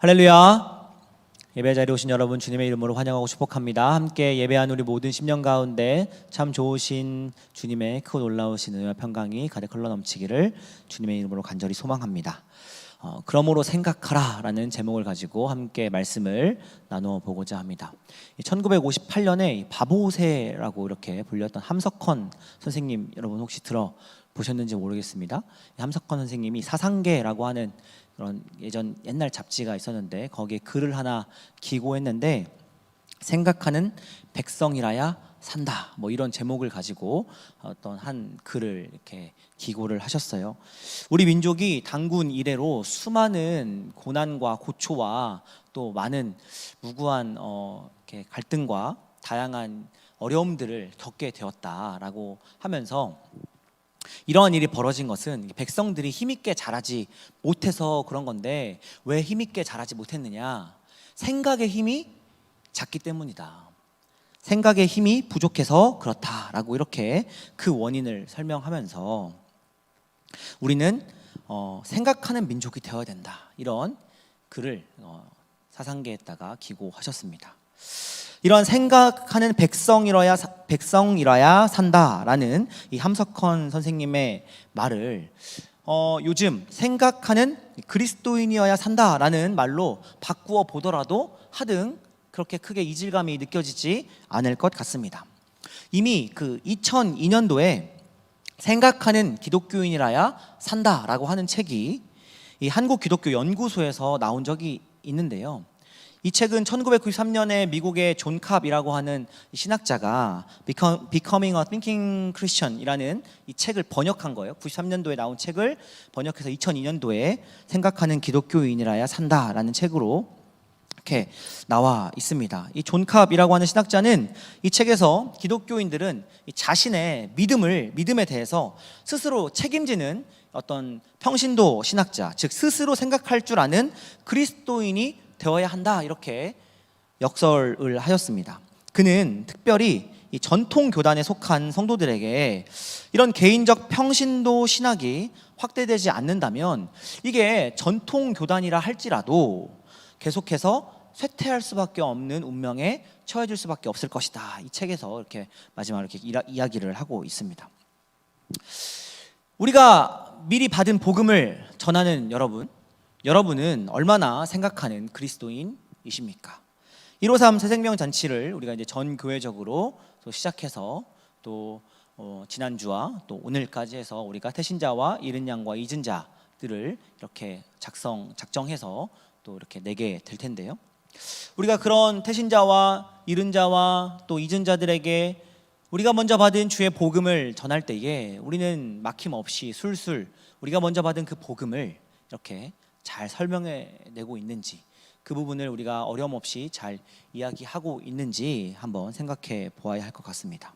할렐루야. 예배 자리에 오신 여러분 주님의 이름으로 환영하고 축복합니다. 함께 예배한 우리 모든 심령 가운데 참 좋으신 주님의 크고 놀라우신 은혜와 평강이 가득 흘러넘치기를 주님의 이름으로 간절히 소망합니다. 그러므로 생각하라 라는 제목을 가지고 함께 말씀을 나누어 보고자 합니다. 1958년에 바보새라고 이렇게 불렸던 함석헌 선생님, 여러분 혹시 들어보셨는지 모르겠습니다. 함석헌 선생님이 사상계라고 하는 그런 옛날 잡지가 있었는데 거기에 글을 하나 기고했는데, 생각하는 백성이라야 산다, 뭐 이런 제목을 가지고 어떤 한 글을 이렇게 기고를 하셨어요. 우리 민족이 단군 이래로 수많은 고난과 고초와 또 많은 무구한 이렇게 갈등과 다양한 어려움들을 겪게 되었다라고 하면서, 이러한 일이 벌어진 것은 백성들이 힘있게 자라지 못해서 그런 건데, 왜 힘있게 자라지 못했느냐? 생각의 힘이 작기 때문이다. 생각의 힘이 부족해서 그렇다라고 이렇게 그 원인을 설명하면서, 우리는 생각하는 민족이 되어야 된다, 이런 글을 사상계에다가 기고하셨습니다. 이런 생각하는 백성이라야 산다라는 이 함석헌 선생님의 말을 요즘 생각하는 그리스도인이어야 산다라는 말로 바꾸어 보더라도 하등 그렇게 크게 이질감이 느껴지지 않을 것 같습니다. 이미 그 2002년도에 생각하는 기독교인이라야 산다라고 하는 책이 이 한국기독교연구소에서 나온 적이 있는데요. 이 책은 1993년에 미국의 존 캅이라고 하는 신학자가 Becoming a Thinking Christian이라는 이 책을 번역한 거예요. 93년도에 나온 책을 번역해서 2002년도에 생각하는 기독교인이라야 산다라는 책으로 이렇게 나와 있습니다. 이 존 캅이라고 하는 신학자는 이 책에서 기독교인들은 자신의 믿음에 대해서 스스로 책임지는 어떤 평신도 신학자, 즉 스스로 생각할 줄 아는 그리스도인이 되어야 한다, 이렇게 역설을 하였습니다. 그는 특별히 이 전통 교단에 속한 성도들에게 이런 개인적 평신도 신학이 확대되지 않는다면 이게 전통 교단이라 할지라도 계속해서 쇠퇴할 수밖에 없는 운명에 처해질 수밖에 없을 것이다, 이 책에서 이렇게 마지막으로 이렇게 이야기를 하고 있습니다. 우리가 미리 받은 복음을 전하는 여러분은 얼마나 생각하는 그리스도인이십니까? 153 새생명 잔치를 우리가 이제 전 교회적으로 또 시작해서 또 지난주와 또 오늘까지 해서 우리가 태신자와 이른 양과 잊은 자들을 이렇게 작정해서 또 이렇게 내게 될 텐데요. 우리가 그런 태신자와 이른 자와 또 잊은 자들에게 우리가 먼저 받은 주의 복음을 전할 때에 우리는 막힘없이 술술 우리가 먼저 받은 그 복음을 이렇게 잘 설명해내고 있는지, 그 부분을 우리가 어려움 없이 잘 이야기하고 있는지 한번 생각해 보아야 할 것 같습니다.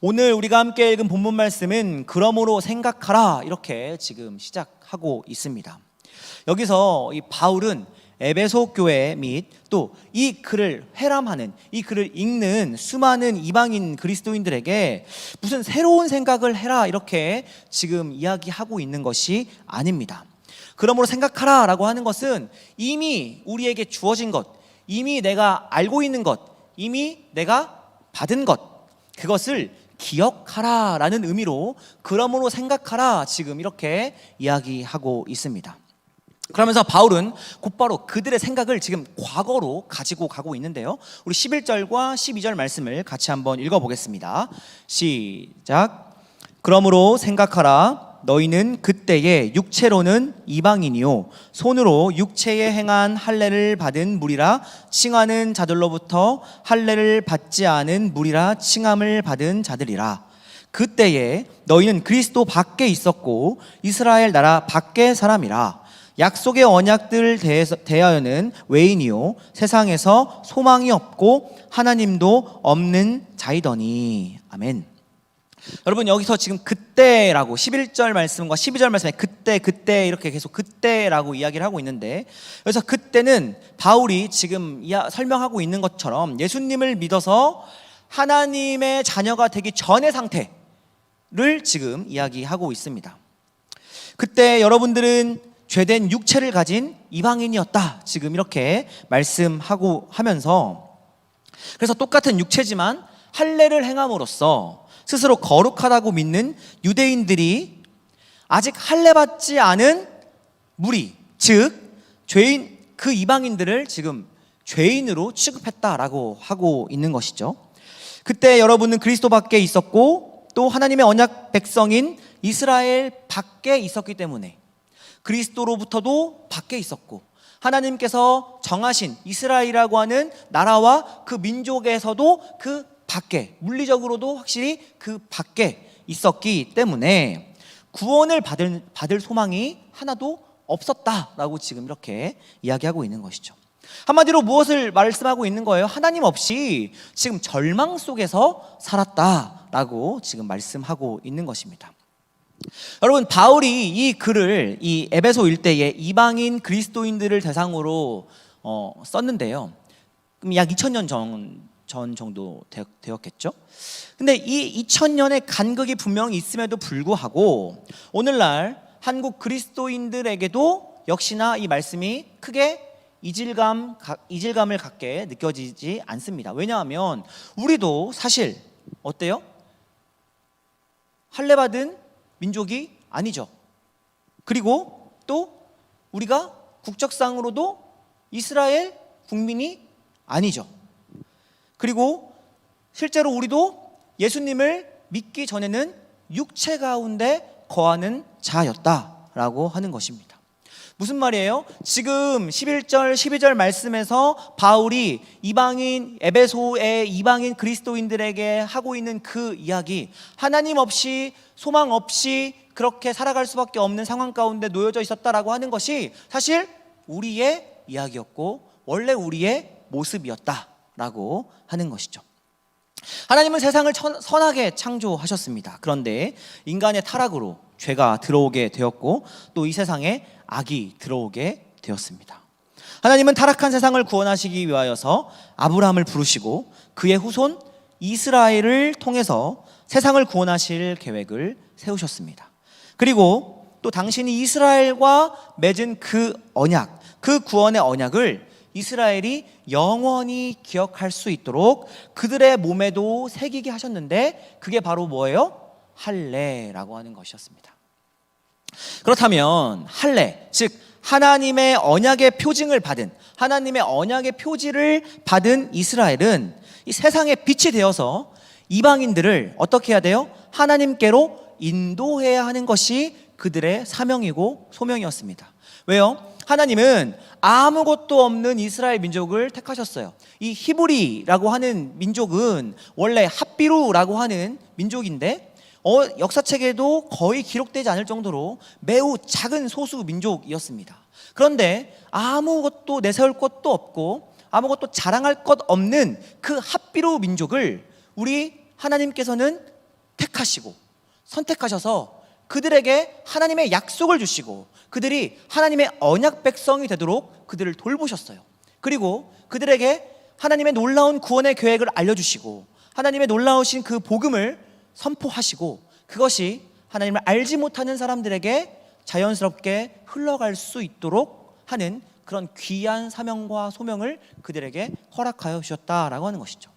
오늘 우리가 함께 읽은 본문 말씀은 그러므로 생각하라, 이렇게 지금 시작하고 있습니다. 여기서 이 바울은 에베소 교회 및 또 이 글을 회람하는, 이 글을 읽는 수많은 이방인 그리스도인들에게 무슨 새로운 생각을 해라, 이렇게 지금 이야기하고 있는 것이 아닙니다. 그러므로 생각하라 라고 하는 것은 이미 우리에게 주어진 것, 이미 내가 알고 있는 것, 이미 내가 받은 것, 그것을 기억하라 라는 의미로 그러므로 생각하라, 지금 이렇게 이야기하고 있습니다. 그러면서 바울은 곧바로 그들의 생각을 지금 과거로 가지고 가고 있는데요, 우리 11절과 12절 말씀을 같이 한번 읽어보겠습니다. 시작. 그러므로 생각하라. 너희는 그때에 육체로는 이방인이요 손으로 육체에 행한 할례를 받은 무리라 칭하는 자들로부터 할례를 받지 않은 무리라 칭함을 받은 자들이라. 그때에 너희는 그리스도 밖에 있었고 이스라엘 나라 밖의 사람이라. 약속의 언약들 대하여는 외인이요 세상에서 소망이 없고 하나님도 없는 자이더니. 아멘. 여러분, 여기서 지금 그때라고 11절 말씀과 12절 말씀에 그때 이렇게 계속 그때라고 이야기를 하고 있는데, 여기서 그때는 바울이 지금 설명하고 있는 것처럼 예수님을 믿어서 하나님의 자녀가 되기 전의 상태를 지금 이야기하고 있습니다. 그때 여러분들은 죄된 육체를 가진 이방인이었다. 지금 이렇게 말씀하고 하면서, 그래서 똑같은 육체지만 할례를 행함으로써 스스로 거룩하다고 믿는 유대인들이 아직 할례 받지 않은 무리, 즉 죄인, 그 이방인들을 지금 죄인으로 취급했다라고 하고 있는 것이죠. 그때 여러분은 그리스도 밖에 있었고 또 하나님의 언약 백성인 이스라엘 밖에 있었기 때문에 그리스도로부터도 밖에 있었고, 하나님께서 정하신 이스라엘이라고 하는 나라와 그 민족에서도 그 밖에, 물리적으로도 확실히 그 밖에 있었기 때문에 구원을 받을 소망이 하나도 없었다라고 지금 이렇게 이야기하고 있는 것이죠. 한마디로 무엇을 말씀하고 있는 거예요? 하나님 없이 지금 절망 속에서 살았다라고 지금 말씀하고 있는 것입니다. 여러분, 바울이 이 글을 이 에베소 일대에 이방인 그리스도인들을 대상으로 썼는데요. 그럼 약 2000년 전 정도 되었겠죠. 근데 이 2000년의 간극이 분명히 있음에도 불구하고 오늘날 한국 그리스도인들에게도 역시나 이 말씀이 크게 이질감을 갖게 느껴지지 않습니다. 왜냐하면 우리도 사실 어때요? 할례 받은 민족이 아니죠. 그리고 또 우리가 국적상으로도 이스라엘 국민이 아니죠. 그리고 실제로 우리도 예수님을 믿기 전에는 육체 가운데 거하는 자였다라고 하는 것입니다. 무슨 말이에요? 지금 11절 12절 말씀에서 바울이 이방인, 에베소의 이방인 그리스도인들에게 하고 있는 그 이야기, 하나님 없이 소망 없이 그렇게 살아갈 수밖에 없는 상황 가운데 놓여져 있었다라고 하는 것이 사실 우리의 이야기였고 원래 우리의 모습이었다라고 하는 것이죠. 하나님은 세상을 선하게 창조하셨습니다. 그런데 인간의 타락으로 죄가 들어오게 되었고 또 이 세상에 악이 들어오게 되었습니다. 하나님은 타락한 세상을 구원하시기 위하여서 아브라함을 부르시고 그의 후손 이스라엘을 통해서 세상을 구원하실 계획을 세우셨습니다. 그리고 또 당신이 이스라엘과 맺은 그 언약, 그 구원의 언약을 이스라엘이 영원히 기억할 수 있도록 그들의 몸에도 새기게 하셨는데 그게 바로 뭐예요? 할례라고 하는 것이었습니다. 그렇다면 할례, 즉 하나님의 언약의 표징을 받은, 하나님의 언약의 표지를 받은 이스라엘은 이 세상의 빛이 되어서 이방인들을 어떻게 해야 돼요? 하나님께로 인도해야 하는 것이 그들의 사명이고 소명이었습니다. 왜요? 하나님은 아무것도 없는 이스라엘 민족을 택하셨어요. 이 히브리라고 하는 민족은 원래 핫비루라고 하는 민족인데 역사책에도 거의 기록되지 않을 정도로 매우 작은 소수 민족이었습니다. 그런데 아무것도 내세울 것도 없고 아무것도 자랑할 것 없는 그 핫비루 민족을 우리 하나님께서는 택하시고 선택하셔서 그들에게 하나님의 약속을 주시고 그들이 하나님의 언약 백성이 되도록 그들을 돌보셨어요. 그리고 그들에게 하나님의 놀라운 구원의 계획을 알려주시고 하나님의 놀라우신 그 복음을 선포하시고 그것이 하나님을 알지 못하는 사람들에게 자연스럽게 흘러갈 수 있도록 하는 그런 귀한 사명과 소명을 그들에게 허락하여 주셨다라고 하는 것이죠.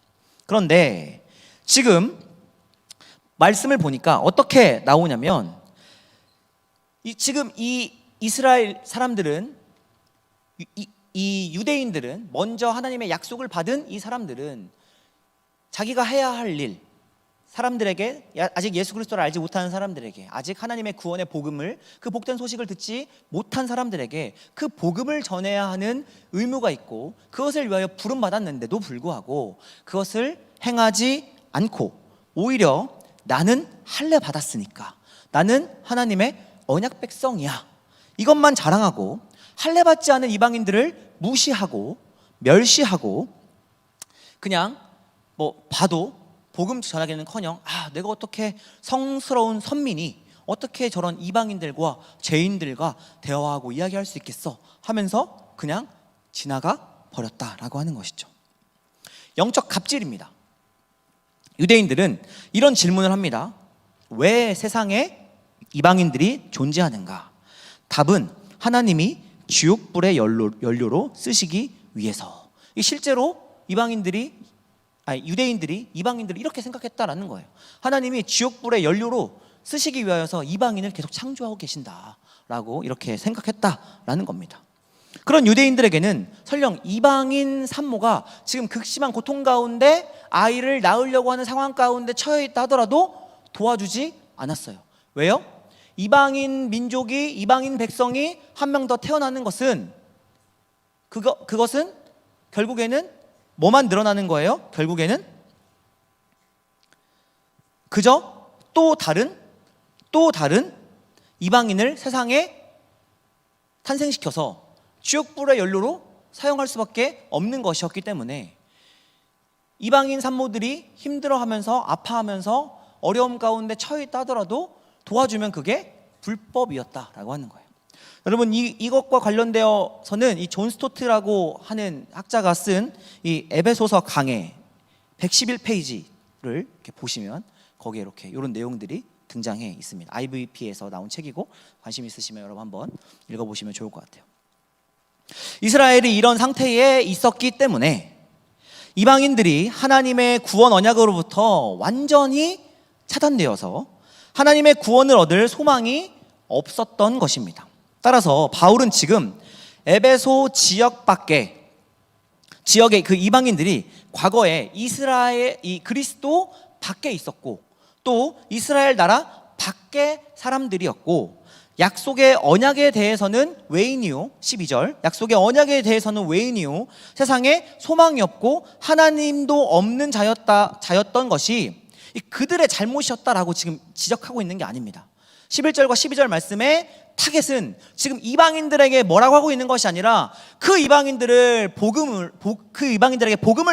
그런데 지금 말씀을 보니까 어떻게 나오냐면 지금 이 이스라엘 사람들은 이 유대인들은 먼저 하나님의 약속을 받은 이 사람들은 자기가 해야 할 일, 사람들에게 아직 예수 그리스도를 알지 못하는 사람들에게 아직 하나님의 구원의 복음을 그 복된 소식을 듣지 못한 사람들에게 그 복음을 전해야 하는 의무가 있고 그것을 위하여 부름받았는데도 불구하고 그것을 행하지 않고 오히려 나는 할례 받았으니까 나는 하나님의 언약 백성이야 이것만 자랑하고 할례 받지 않은 이방인들을 무시하고 멸시하고 그냥 봐도 복음 전하기는커녕 내가 어떻게 성스러운 선민이 어떻게 저런 이방인들과 죄인들과 대화하고 이야기할 수 있겠어 하면서 그냥 지나가 버렸다라고 하는 것이죠. 영적 갑질입니다. 유대인들은 이런 질문을 합니다. 왜 세상에 이방인들이 존재하는가? 답은 하나님이 지옥불의 연료로 쓰시기 위해서. 실제로 유대인들이 이방인들을 이렇게 생각했다라는 거예요. 하나님이 지옥불의 연료로 쓰시기 위하여서 이방인을 계속 창조하고 계신다라고 이렇게 생각했다라는 겁니다. 그런 유대인들에게는 설령 이방인 산모가 지금 극심한 고통 가운데 아이를 낳으려고 하는 상황 가운데 처해 있다 하더라도 도와주지 않았어요. 왜요? 이방인 민족이, 이방인 백성이 한 명 더 태어나는 것은 그것은 결국에는 뭐만 늘어나는 거예요? 결국에는 그저 또 다른 이방인을 세상에 탄생시켜서 지옥불의 연료로 사용할 수밖에 없는 것이었기 때문에 이방인 산모들이 힘들어하면서 아파하면서 어려움 가운데 처해 있다 하더라도 도와주면 그게 불법이었다라고 하는 거예요. 여러분, 이것과 관련되어서는 이 존 스토트라고 하는 학자가 쓴 이 에베소서 강해 111페이지를 이렇게 보시면 거기에 이렇게 이런 내용들이 등장해 있습니다. IVP에서 나온 책이고 관심 있으시면 여러분 한번 읽어보시면 좋을 것 같아요. 이스라엘이 이런 상태에 있었기 때문에 이방인들이 하나님의 구원 언약으로부터 완전히 차단되어서 하나님의 구원을 얻을 소망이 없었던 것입니다. 따라서 바울은 지금 에베소 지역의 그 이방인들이 과거에 이스라엘, 이 그리스도 밖에 있었고 또 이스라엘 나라 밖의 사람들이었고 약속의 언약에 대해서는 외인이요, 12절 약속의 언약에 대해서는 외인이요 세상에 소망이 없고 하나님도 없는 자였던 것이 그들의 잘못이었다라고 지금 지적하고 있는 게 아닙니다. 11절과 12절 말씀의 타겟은 지금 이방인들에게 뭐라고 하고 있는 것이 아니라 그 이방인들에게 복음을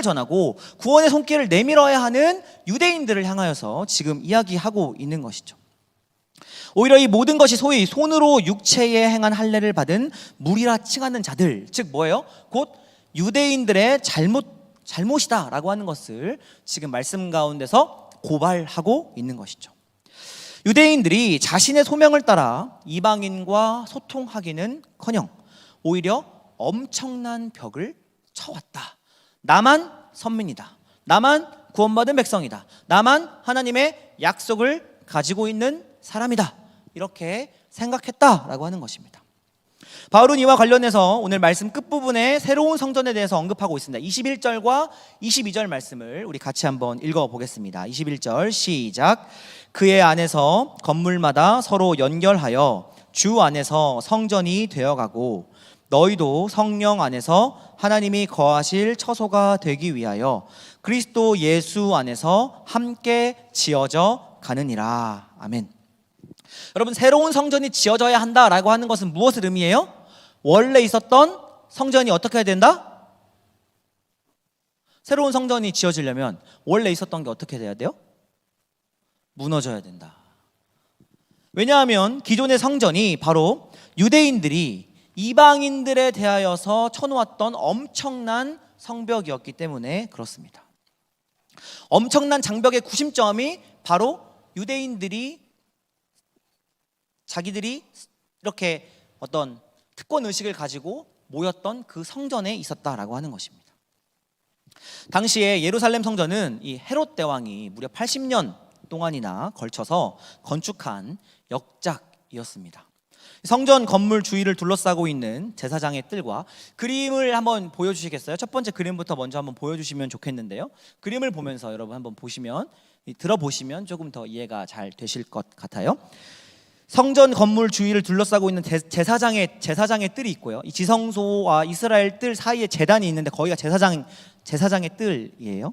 전하고 구원의 손길을 내밀어야 하는 유대인들을 향하여서 지금 이야기하고 있는 것이죠. 오히려 이 모든 것이 소위 손으로 육체에 행한 할례를 받은 무리라 칭하는 자들, 즉 뭐예요? 곧 유대인들의 잘못이다라고 하는 것을 지금 말씀 가운데서 고발하고 있는 것이죠. 유대인들이 자신의 소명을 따라 이방인과 소통하기는커녕 오히려 엄청난 벽을 쳐왔다. 나만 선민이다. 나만 구원받은 백성이다. 나만 하나님의 약속을 가지고 있는 사람이다. 이렇게 생각했다라고 하는 것입니다. 바울은 이와 관련해서 오늘 말씀 끝부분에 새로운 성전에 대해서 언급하고 있습니다. 21절과 22절 말씀을 우리 같이 한번 읽어보겠습니다. 21절 시작. 그의 안에서 건물마다 서로 연결하여 주 안에서 성전이 되어가고 너희도 성령 안에서 하나님이 거하실 처소가 되기 위하여 그리스도 예수 안에서 함께 지어져 가느니라. 아멘. 여러분, 새로운 성전이 지어져야 한다라고 하는 것은 무엇을 의미해요? 원래 있었던 성전이 어떻게 해야 된다? 새로운 성전이 지어지려면 원래 있었던 게 어떻게 돼야 돼요? 무너져야 된다. 왜냐하면 기존의 성전이 바로 유대인들이 이방인들에 대하여서 쳐놓았던 엄청난 성벽이었기 때문에 그렇습니다. 엄청난 장벽의 구심점이 바로 유대인들이 자기들이 이렇게 어떤 특권 의식을 가지고 모였던 그 성전에 있었다라고 하는 것입니다. 당시에 예루살렘 성전은 이 헤롯 대왕이 무려 80년 동안이나 걸쳐서 건축한 역작이었습니다. 성전 건물 주위를 둘러싸고 있는 제사장의 뜰과 그림을 한번 보여주시겠어요? 첫 번째 그림부터 먼저 한번 보여주시면 좋겠는데요. 그림을 보면서 여러분 한번 들어보시면 조금 더 이해가 잘 되실 것 같아요. 성전 건물 주위를 둘러싸고 있는 제사장의 뜰이 있고요. 이 지성소와 이스라엘 뜰 사이에 제단이 있는데 거기가 제사장의 뜰이에요.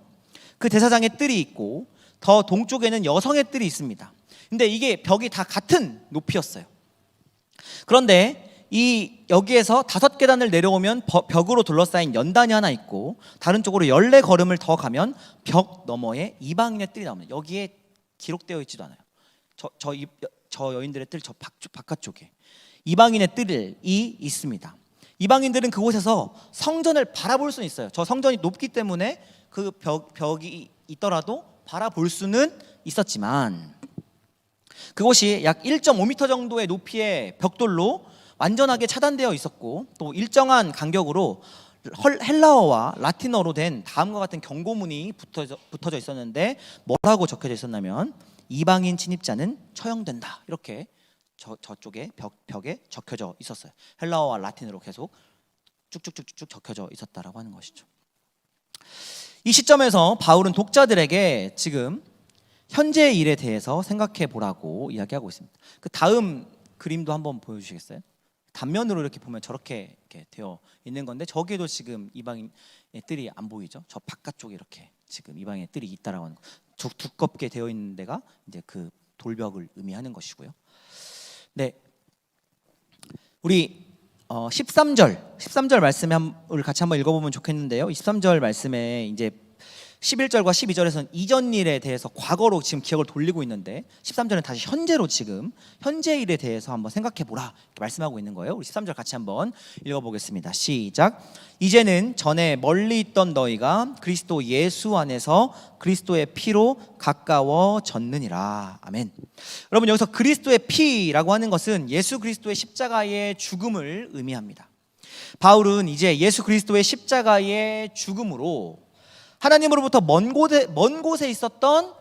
그 제사장의 뜰이 있고 더 동쪽에는 여성의 뜰이 있습니다. 근데 이게 벽이 다 같은 높이였어요. 그런데 여기에서 5계단을 내려오면 벽으로 둘러싸인 연단이 하나 있고 다른 쪽으로 14걸음을 더 가면 벽 너머에 이방인의 뜰이 나옵니다. 여기에 기록되어 있지도 않아요. 저 여인들의 뜰 저 바깥쪽에 이방인의 뜰이 있습니다. 이방인들은 그곳에서 성전을 바라볼 수는 있어요. 저 성전이 높기 때문에 그 벽이 있더라도 바라볼 수는 있었지만 그곳이 약 1.5m 정도의 높이의 벽돌로 완전하게 차단되어 있었고, 또 일정한 간격으로 헬라어와 라틴어로 된 다음과 같은 경고문이 붙어져 있었는데 뭐라고 적혀져 있었냐면 이방인 침입자는 처형된다, 이렇게 저쪽에 벽에 적혀져 있었어요. 헬라어와 라틴어로 계속 쭉쭉쭉쭉 적혀져 있었다라고 하는 것이죠. 이 시점에서 바울은 독자들에게 지금 현재의 일에 대해서 생각해 보라고 이야기하고 있습니다. 그 다음 그림도 한번 보여주시겠어요? 단면으로 이렇게 보면 저렇게 이렇게 되어 있는 건데, 저기에도 지금 이방인의 뜰이 안 보이죠? 저 바깥쪽에 이렇게 지금 이방인의 뜰이 있다라고 하는 거. 두껍게 되어 있는 데가 이제 그 돌벽을 의미하는 것이고요. 네, 우리 13절 말씀을 같이 한번 읽어보면 좋겠는데요. 13절 말씀에 이제 11절과 12절에서는 이전 일에 대해서 과거로 지금 기억을 돌리고 있는데, 13절은 다시 현재로 지금 현재 일에 대해서 한번 생각해 보라 이렇게 말씀하고 있는 거예요. 우리 13절 같이 한번 읽어보겠습니다. 시작. 이제는 전에 멀리 있던 너희가 그리스도 예수 안에서 그리스도의 피로 가까워졌느니라. 아멘. 여러분, 여기서 그리스도의 피라고 하는 것은 예수 그리스도의 십자가의 죽음을 의미합니다. 바울은 이제 예수 그리스도의 십자가의 죽음으로 하나님으로부터 먼 곳에 있었던,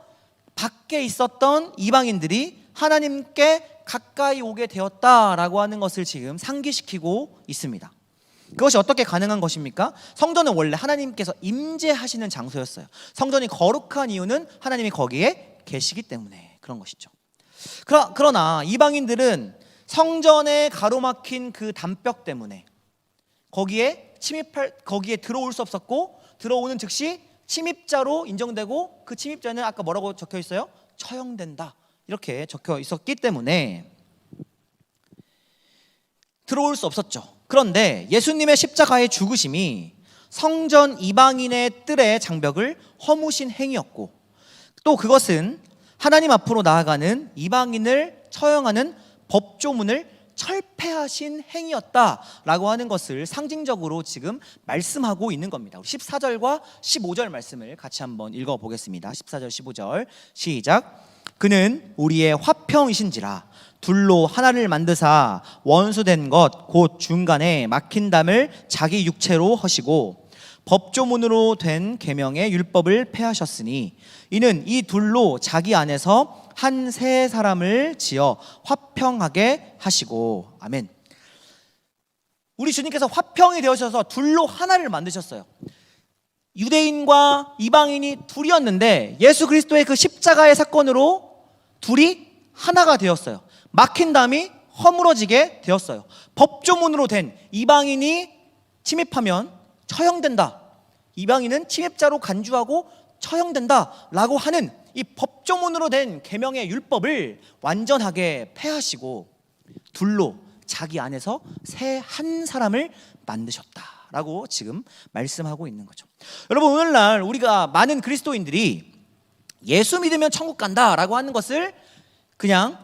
밖에 있었던 이방인들이 하나님께 가까이 오게 되었다라고 하는 것을 지금 상기시키고 있습니다. 그것이 어떻게 가능한 것입니까? 성전은 원래 하나님께서 임재하시는 장소였어요. 성전이 거룩한 이유는 하나님이 거기에 계시기 때문에 그런 것이죠. 그러나 이방인들은 성전에 가로막힌 그 담벽 때문에 거기에 들어올 수 없었고, 들어오는 즉시 침입자로 인정되고, 그 침입자는 아까 뭐라고 적혀 있어요? 처형된다, 이렇게 적혀 있었기 때문에 들어올 수 없었죠. 그런데 예수님의 십자가의 죽으심이 성전 이방인의 뜰의 장벽을 허무신 행위였고, 또 그것은 하나님 앞으로 나아가는 이방인을 처형하는 법조문을 철폐하신 행위였다라고 하는 것을 상징적으로 지금 말씀하고 있는 겁니다. 14절과 15절 말씀을 같이 한번 읽어보겠습니다. 14절 15절 시작. 그는 우리의 화평이신지라 둘로 하나를 만드사 원수된 것 곧 중간에 막힌 담을 자기 육체로 허시고 법조문으로 된 계명의 율법을 폐하셨으니 이는 이 둘로 자기 안에서 한 세 사람을 지어 화평하게 하시고. 아멘. 우리 주님께서 화평이 되어셔서 둘로 하나를 만드셨어요. 유대인과 이방인이 둘이었는데 예수 그리스도의 그 십자가의 사건으로 둘이 하나가 되었어요. 막힌 담이 허물어지게 되었어요. 법조문으로 된, 이방인이 침입하면 처형된다, 이방인은 침입자로 간주하고 처형된다 라고 하는 이 법조문으로 된 계명의 율법을 완전하게 폐하시고 둘로 자기 안에서 새 한 사람을 만드셨다라고 지금 말씀하고 있는 거죠. 여러분, 오늘날 우리가 많은 그리스도인들이 예수 믿으면 천국 간다라고 하는 것을 그냥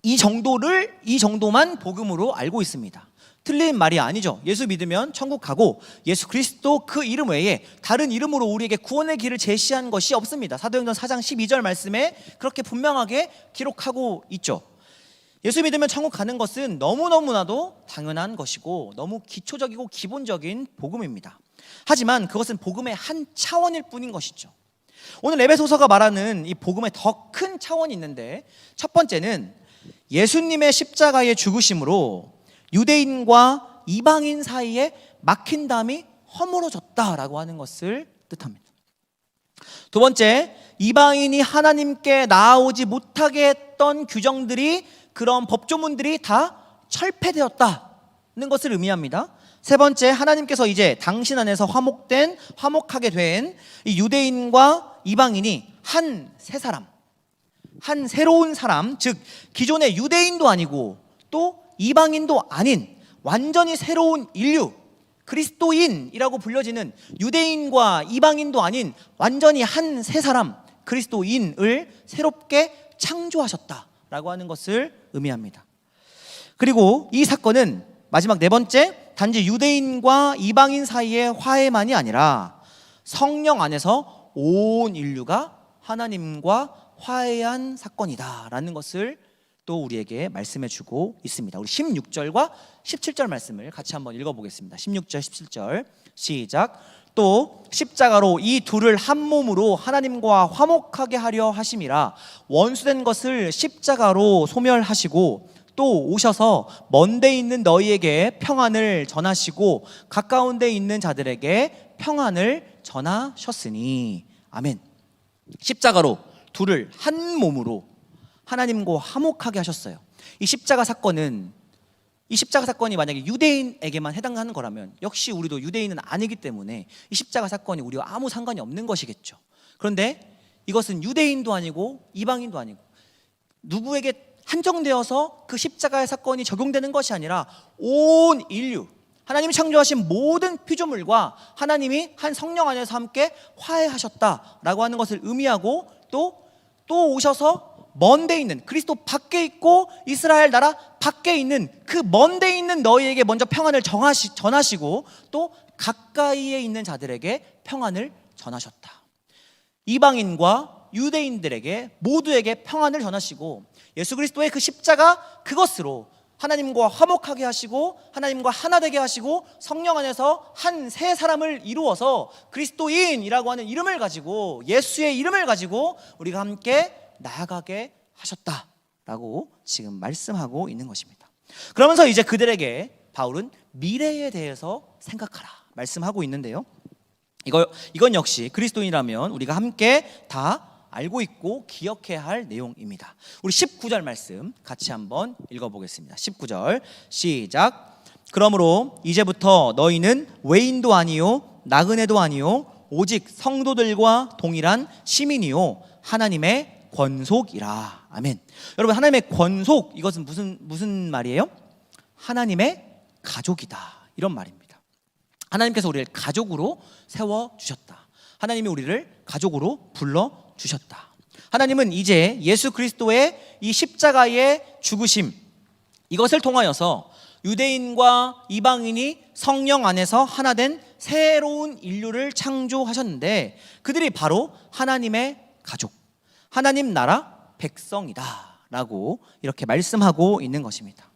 이 정도만 복음으로 알고 있습니다. 틀린 말이 아니죠. 예수 믿으면 천국 가고 예수 그리스도 그 이름 외에 다른 이름으로 우리에게 구원의 길을 제시한 것이 없습니다. 사도행전 4장 12절 말씀에 그렇게 분명하게 기록하고 있죠. 예수 믿으면 천국 가는 것은 너무너무나도 당연한 것이고 너무 기초적이고 기본적인 복음입니다. 하지만 그것은 복음의 한 차원일 뿐인 것이죠. 오늘 에베소서가 말하는 이 복음의 더 큰 차원이 있는데, 첫 번째는 예수님의 십자가의 죽으심으로 유대인과 이방인 사이에 막힌 담이 허물어졌다라고 하는 것을 뜻합니다. 두 번째, 이방인이 하나님께 나아오지 못하게 했던 규정들이, 그런 법조문들이 다 철폐되었다는 것을 의미합니다. 세 번째, 하나님께서 이제 당신 안에서 화목하게 된 이 유대인과 이방인이 한 새 사람, 한 새로운 사람, 즉 기존의 유대인도 아니고 또 이방인도 아닌 완전히 새로운 인류, 그리스도인이라고 불려지는 유대인과 이방인도 아닌 완전히 한 새 사람, 그리스도인을 새롭게 창조하셨다라고 하는 것을 의미합니다. 그리고 이 사건은 마지막 네 번째, 단지 유대인과 이방인 사이의 화해만이 아니라 성령 안에서 온 인류가 하나님과 화해한 사건이다라는 것을 또 우리에게 말씀해 주고 있습니다. 우리 16절과 17절 말씀을 같이 한번 읽어보겠습니다. 16절 17절 시작. 또 십자가로 이 둘을 한 몸으로 하나님과 화목하게 하려 하심이라. 원수된 것을 십자가로 소멸하시고 또 오셔서 먼 데 있는 너희에게 평안을 전하시고 가까운 데 있는 자들에게 평안을 전하셨으니. 아멘. 십자가로 둘을 한 몸으로 하나님과 화목하게 하셨어요. 이 십자가 사건이 만약에 유대인에게만 해당하는 거라면 역시 우리도 유대인은 아니기 때문에 이 십자가 사건이 우리와 아무 상관이 없는 것이겠죠. 그런데 이것은 유대인도 아니고 이방인도 아니고 누구에게 한정되어서 그 십자가의 사건이 적용되는 것이 아니라 온 인류, 하나님이 창조하신 모든 피조물과 하나님이 한 성령 안에서 함께 화해하셨다라고 하는 것을 의미하고 또 오셔서 먼 데 있는, 그리스도 밖에 있고 이스라엘 나라 밖에 있는 그 먼 데 있는 너희에게 먼저 평안을 전하시고 또 가까이에 있는 자들에게 평안을 전하셨다. 이방인과 유대인들에게 모두에게 평안을 전하시고 예수 그리스도의 그 십자가 그것으로 하나님과 화목하게 하시고 하나님과 하나 되게 하시고 성령 안에서 한 새 사람을 이루어서 그리스도인이라고 하는 이름을 가지고 예수의 이름을 가지고 우리가 함께 나아가게 하셨다라고 지금 말씀하고 있는 것입니다. 그러면서 이제 그들에게 바울은 미래에 대해서 생각하라 말씀하고 있는데요. 이건 역시 그리스도인이라면 우리가 함께 다 알고 있고 기억해야 할 내용입니다. 우리 19절 말씀 같이 한번 읽어보겠습니다. 19절 시작. 그러므로 이제부터 너희는 외인도 아니요 나그네도 아니요 오직 성도들과 동일한 시민이요 하나님의 권속이라. 아멘. 여러분, 하나님의 권속, 이것은 무슨 말이에요? 하나님의 가족이다, 이런 말입니다. 하나님께서 우리를 가족으로 세워주셨다. 하나님이 우리를 가족으로 불러주셨다. 하나님은 이제 예수 그리스도의 이 십자가의 죽으심, 이것을 통하여서 유대인과 이방인이 성령 안에서 하나 된 새로운 인류를 창조하셨는데 그들이 바로 하나님의 가족, 하나님 나라 백성이다 라고 이렇게 말씀하고 있는 것입니다.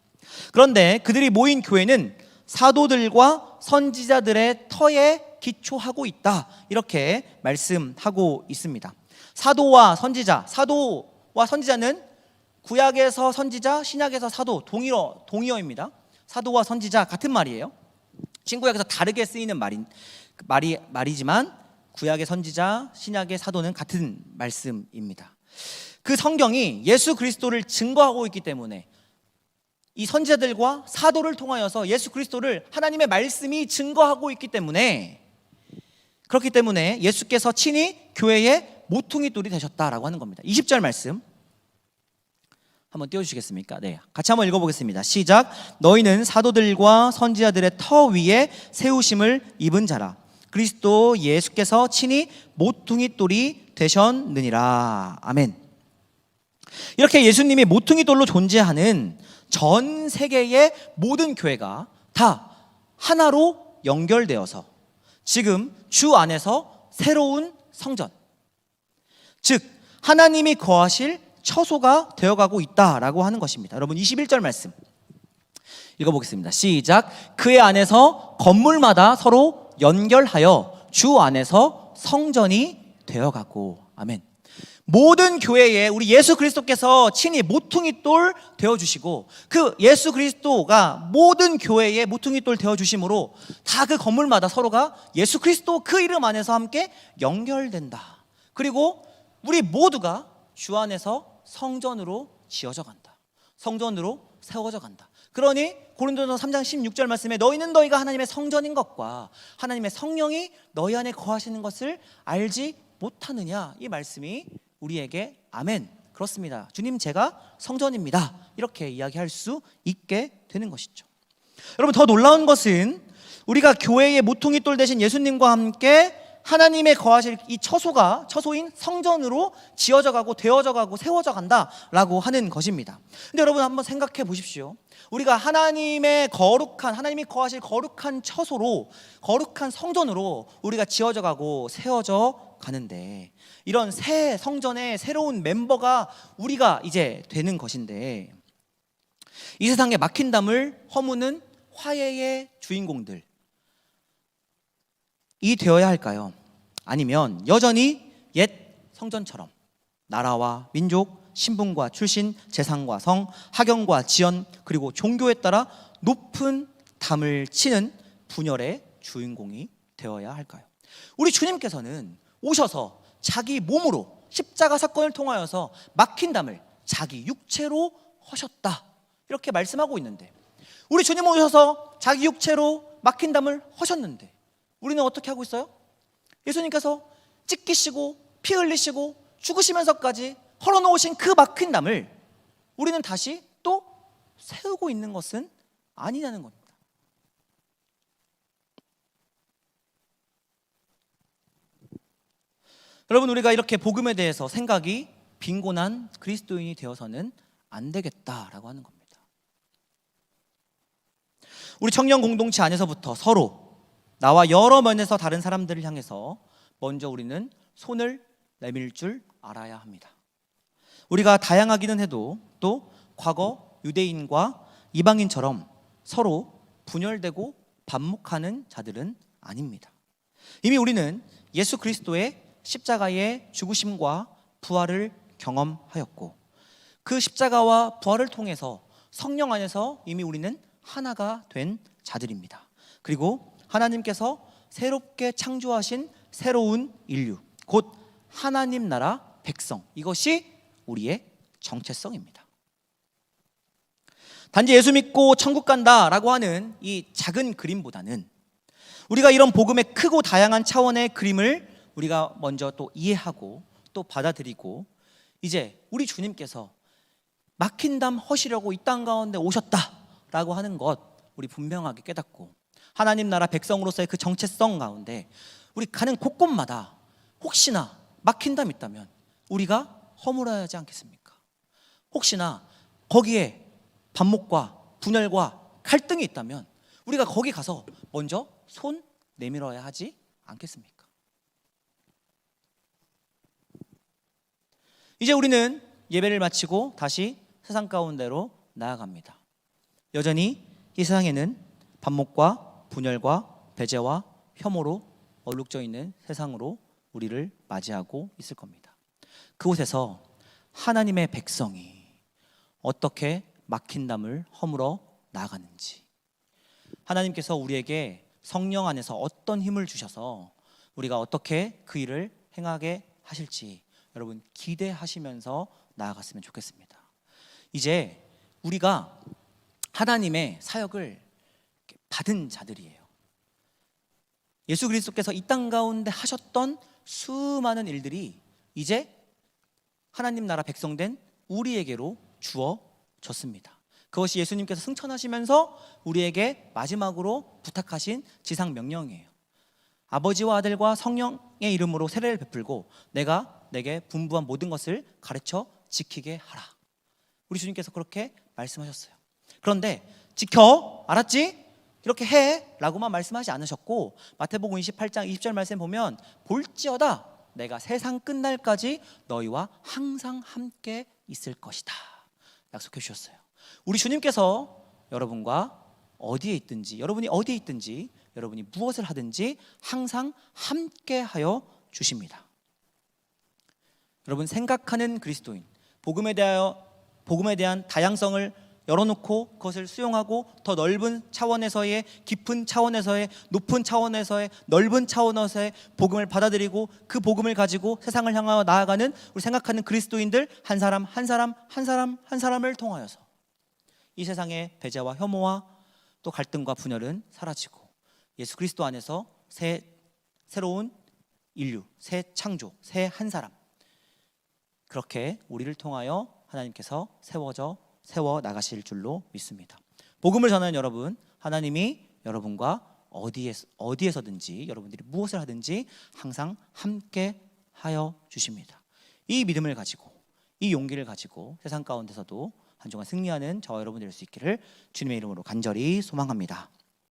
그런데 그들이 모인 교회는 사도들과 선지자들의 터에 기초하고 있다, 이렇게 말씀하고 있습니다. 사도와 선지자는 구약에서 선지자, 신약에서 사도, 동의어입니다. 사도와 선지자 같은 말이에요. 신구약에서 다르게 쓰이는 말이지만 구약의 선지자, 신약의 사도는 같은 말씀입니다. 그 성경이 예수 그리스도를 증거하고 있기 때문에 이 선지자들과 사도를 통하여서 예수 그리스도를 하나님의 말씀이 증거하고 있기 때문에, 그렇기 때문에 예수께서 친히 교회의 모퉁이 돌이 되셨다라고 하는 겁니다. 20절 말씀 한번 띄워주시겠습니까? 네, 같이 한번 읽어보겠습니다. 시작. 너희는 사도들과 선지자들의 터 위에 세우심을 입은 자라. 그리스도 예수께서 친히 모퉁이 돌이 되셨느니라. 아멘. 이렇게 예수님이 모퉁이 돌로 존재하는 전 세계의 모든 교회가 다 하나로 연결되어서 지금 주 안에서 새로운 성전, 즉 하나님이 거하실 처소가 되어가고 있다라고 하는 것입니다. 여러분, 21절 말씀 읽어보겠습니다. 시작. 그의 안에서 건물마다 서로 연결하여 주 안에서 성전이 되어가고. 아멘. 모든 교회에 우리 예수 그리스도께서 친히 모퉁이 돌 되어주시고 그 예수 그리스도가 모든 교회에 모퉁이 돌 되어주심으로 다 그 건물마다 서로가 예수 그리스도 그 이름 안에서 함께 연결된다. 그리고 우리 모두가 주 안에서 성전으로 지어져 간다. 성전으로 세워져 간다. 그러니 고린도전서 3장 16절 말씀에 너희는 너희가 하나님의 성전인 것과 하나님의 성령이 너희 안에 거하시는 것을 알지 못하느냐, 이 말씀이 우리에게 아멘, 그렇습니다, 주님 제가 성전입니다, 이렇게 이야기할 수 있게 되는 것이죠. 여러분, 더 놀라운 것은 우리가 교회의 모퉁이 돌 되신 예수님과 함께 하나님의 거하실 이 처소인 성전으로 지어져 가고 되어져 가고 세워져 간다라고 하는 것입니다. 근데 여러분 한번 생각해 보십시오. 우리가 하나님이 거하실 거룩한 처소로, 거룩한 성전으로 우리가 지어져 가고 세워져 가는데 이런 새 성전의 새로운 멤버가 우리가 이제 되는 것인데 이 세상에 막힌 담을 허무는 화해의 주인공들이 되어야 할까요? 아니면 여전히 옛 성전처럼 나라와 민족, 신분과 출신, 재산과 성, 학영과 지연, 그리고 종교에 따라 높은 담을 치는 분열의 주인공이 되어야 할까요? 우리 주님께서는 오셔서 자기 몸으로 십자가 사건을 통하여서 막힌 담을 자기 육체로 허셨다, 이렇게 말씀하고 있는데, 우리 주님 오셔서 자기 육체로 막힌 담을 허셨는데 우리는 어떻게 하고 있어요? 예수님께서 찢기시고 피 흘리시고 죽으시면서까지 헐어놓으신 그 막힌 담을 우리는 다시 또 세우고 있는 것은 아니냐는 겁니다. 여러분, 우리가 이렇게 복음에 대해서 생각이 빈곤한 그리스도인이 되어서는 안 되겠다라고 하는 겁니다. 우리 청년 공동체 안에서부터 서로 나와 여러 면에서 다른 사람들을 향해서 먼저 우리는 손을 내밀 줄 알아야 합니다. 우리가 다양하기는 해도 또 과거 유대인과 이방인처럼 서로 분열되고 반목하는 자들은 아닙니다. 이미 우리는 예수 그리스도의 십자가의 죽으심과 부활을 경험하였고, 그 십자가와 부활을 통해서 성령 안에서 이미 우리는 하나가 된 자들입니다. 그리고 하나님께서 새롭게 창조하신 새로운 인류, 곧 하나님 나라 백성, 이것이 우리의 정체성입니다. 단지 예수 믿고 천국 간다라고 하는 이 작은 그림보다는 우리가 이런 복음의 크고 다양한 차원의 그림을 우리가 먼저 또 이해하고 또 받아들이고, 이제 우리 주님께서 막힌 담 허시려고 이 땅 가운데 오셨다라고 하는 것 우리 분명하게 깨닫고, 하나님 나라 백성으로서의 그 정체성 가운데 우리 가는 곳곳마다 혹시나 막힌 담 있다면 우리가 허물어야 하지 않겠습니까? 혹시나 거기에 반목과 분열과 갈등이 있다면 우리가 거기 가서 먼저 손 내밀어야 하지 않겠습니까? 이제 우리는 예배를 마치고 다시 세상 가운데로 나아갑니다. 여전히 이 세상에는 반목과 분열과 배제와 혐오로 얼룩져 있는 세상으로 우리를 맞이하고 있을 겁니다. 그곳에서 하나님의 백성이 어떻게 막힌 담을 허물어 나아가는지, 하나님께서 우리에게 성령 안에서 어떤 힘을 주셔서 우리가 어떻게 그 일을 행하게 하실지 여러분 기대하시면서 나아갔으면 좋겠습니다. 이제 우리가 하나님의 사역을 받은 자들이에요. 예수 그리스도께서 이 땅 가운데 하셨던 수많은 일들이 이제 하나님 나라 백성된 우리에게로 주어졌습니다. 그것이 예수님께서 승천하시면서 우리에게 마지막으로 부탁하신 지상 명령이에요. 아버지와 아들과 성령의 이름으로 세례를 베풀고 내가 내게 분부한 모든 것을 가르쳐 지키게 하라. 우리 주님께서 그렇게 말씀하셨어요. 그런데 지켜, 알았지? 이렇게 해 라고만 말씀하지 않으셨고, 마태복음 28장 20절 말씀 보면 볼지어다 내가 세상 끝날까지 너희와 항상 함께 있을 것이다 약속해 주셨어요. 우리 주님께서 여러분과 어디에 있든지, 여러분이 어디에 있든지, 여러분이 무엇을 하든지 항상 함께 하여 주십니다. 여러분, 생각하는 그리스도인, 복음에 대한 다양성을 열어놓고 그것을 수용하고 더 넓은 차원에서의, 깊은 차원에서의, 높은 차원에서의, 넓은 차원에서의 복음을 받아들이고 그 복음을 가지고 세상을 향하여 나아가는 우리 생각하는 그리스도인들 한 사람 한 사람 한 사람 한 사람을 통하여서 이 세상의 배제와 혐오와 또 갈등과 분열은 사라지고 예수 그리스도 안에서 새로운 인류, 새 창조, 새 한 사람, 그렇게 우리를 통하여 하나님께서 세워 나가실 줄로 믿습니다. 복음을 전하는 여러분, 하나님이 여러분과 어디에서든지 여러분들이 무엇을 하든지 항상 함께 하여 주십니다. 이 믿음을 가지고, 이 용기를 가지고 세상 가운데서도 한 주간 승리하는 저와 여러분 될 수 있기를 주님의 이름으로 간절히 소망합니다.